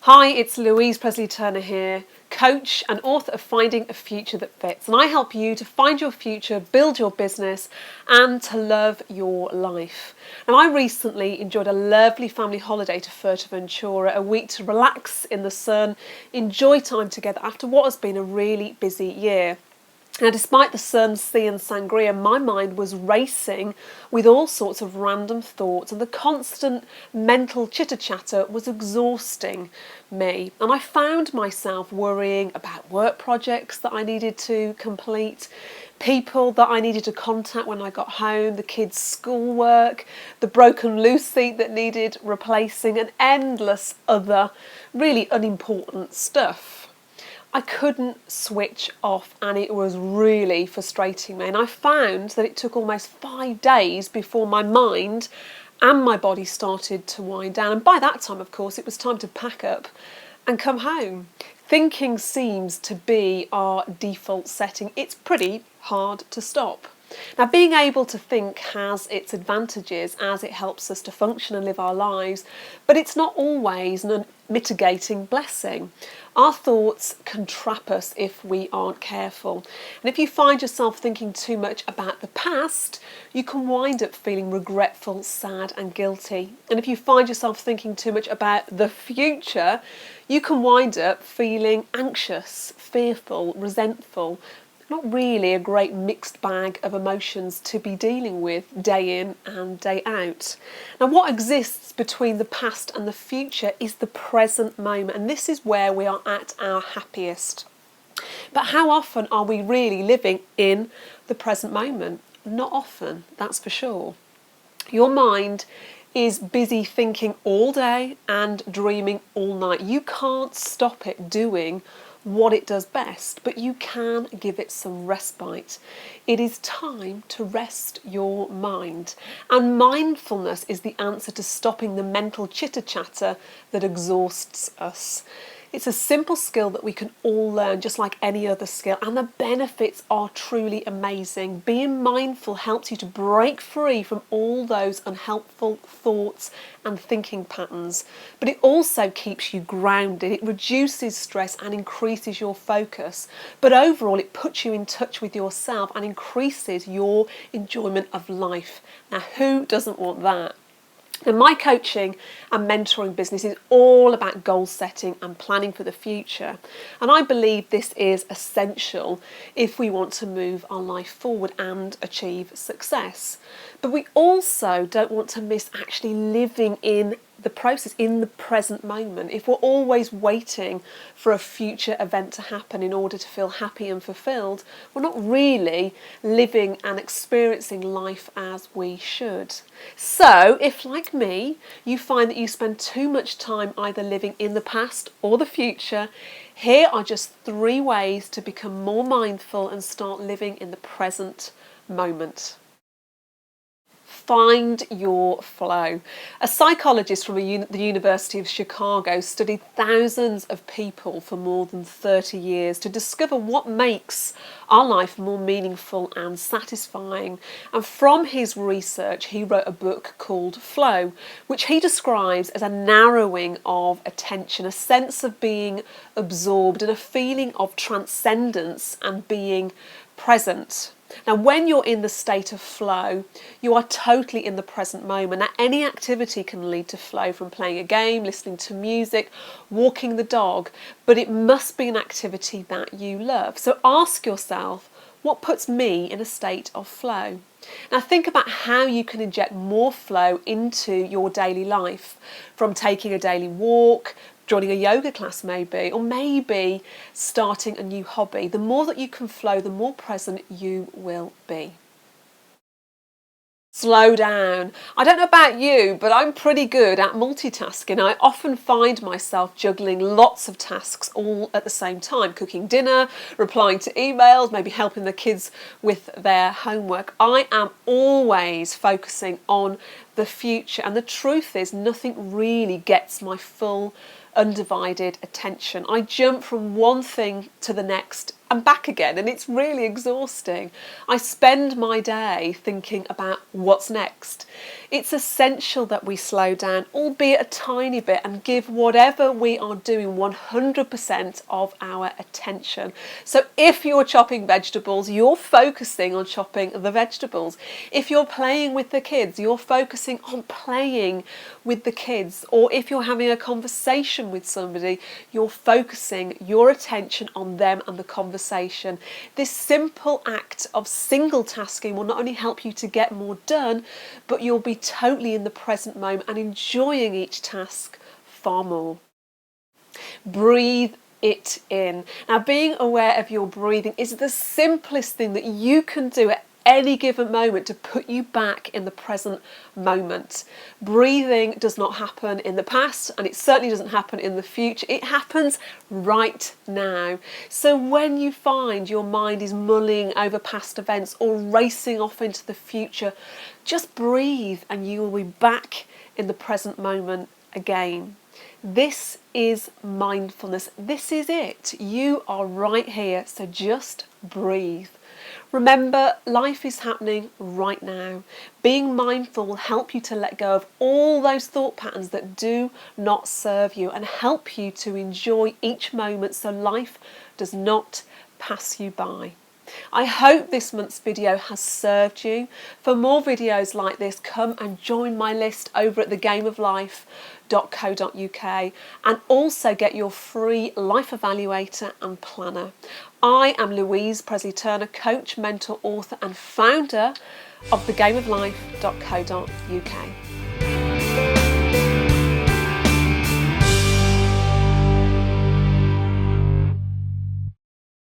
Hi, it's Louise Presley-Turner here, coach and author of Finding a Future That Fits. And I help you to find your future, build your business and to love your life. Now, I recently enjoyed a lovely family holiday to Fuerteventura, a week to relax in the sun, enjoy time together after what has been a really busy year. Now, despite the sun, sea and sangria, my mind was racing with all sorts of random thoughts, and the constant mental chitter-chatter was exhausting me. And I found myself worrying about work projects that I needed to complete, people that I needed to contact when I got home, the kids' schoolwork, the broken loo seat that needed replacing, and endless other really unimportant stuff. I couldn't switch off and it was really frustrating me, and I found that it took almost 5 days before my mind and my body started to wind down, and by that time of course it was time to pack up and come home. Thinking seems to be our default setting. It's pretty hard to stop. Now, being able to think has its advantages as it helps us to function and live our lives, but it's not always an mitigating blessing. Our thoughts can trap us if we aren't careful. And if you find yourself thinking too much about the past, you can wind up feeling regretful, sad and guilty. And if you find yourself thinking too much about the future, you can wind up feeling anxious, fearful, resentful. Not really a great mixed bag of emotions to be dealing with day in and day out. Now, what exists between the past and the future is the present moment, and this is where we are at our happiest. But how often are we really living in the present moment? Not often, that's for sure. Your mind is busy thinking all day and dreaming all night. You can't stop it doing what it does best, but you can give it some respite. It is time to rest your mind, and mindfulness is the answer to stopping the mental chitter-chatter that exhausts us. It's a simple skill that we can all learn just like any other skill, and the benefits are truly amazing. Being mindful helps you to break free from all those unhelpful thoughts and thinking patterns, but it also keeps you grounded. It reduces stress and increases your focus, but overall it puts you in touch with yourself and increases your enjoyment of life. Now, who doesn't want that? Now, my coaching and mentoring business is all about goal setting and planning for the future, and I believe this is essential if we want to move our life forward and achieve success. But we also don't want to miss actually living in the process, in the present moment. If we're always waiting for a future event to happen in order to feel happy and fulfilled, we're not really living and experiencing life as we should. So if, like me, you find that you spend too much time either living in the past or the future, here are just 3 ways to become more mindful and start living in the present moment. Find your flow. A psychologist from the University of Chicago studied thousands of people for more than 30 years to discover what makes our life more meaningful and satisfying. And from his research, he wrote a book called Flow, which he describes as a narrowing of attention, a sense of being absorbed, and a feeling of transcendence and being present. Now, when you're in the state of flow, you are totally in the present moment. Now, any activity can lead to flow, from playing a game, listening to music, walking the dog, but it must be an activity that you love. So ask yourself, what puts me in a state of flow? Now, think about how you can inject more flow into your daily life, from taking a daily walk, joining a yoga class maybe, or maybe starting a new hobby. The more that you can flow, the more present you will be. Slow down. I don't know about you, but I'm pretty good at multitasking. I often find myself juggling lots of tasks all at the same time. Cooking dinner, replying to emails, maybe helping the kids with their homework. I am always focusing on the future, and the truth is nothing really gets my full undivided attention. I jump from one thing to the next and back again, and it's really exhausting. I spend my day thinking about what's next. It's essential that we slow down, albeit a tiny bit, and give whatever we are doing 100% of our attention. So if you're chopping vegetables, you're focusing on chopping the vegetables. If you're playing with the kids, you're focusing on playing with the kids. Or if you're having a conversation with somebody, you're focusing your attention on them and the conversation. This simple act of single tasking will not only help you to get more done, but you'll be totally in the present moment and enjoying each task far more. Breathe it in. Now, being aware of your breathing is the simplest thing that you can do at any given moment to put you back in the present moment. Breathing does not happen in the past, and it certainly doesn't happen in the future. It happens right now. So when you find your mind is mulling over past events or racing off into the future, just breathe and you will be back in the present moment again. This is mindfulness. This is it. You are right here, so just breathe. Remember, life is happening right now. Being mindful will help you to let go of all those thought patterns that do not serve you and help you to enjoy each moment so life does not pass you by. I hope this month's video has served you. For more videos like this, come and join my list over at thegameoflife.co.uk and also get your free life evaluator and planner. I am Louise Presley-Turner, coach, mentor, author and founder of thegameoflife.co.uk.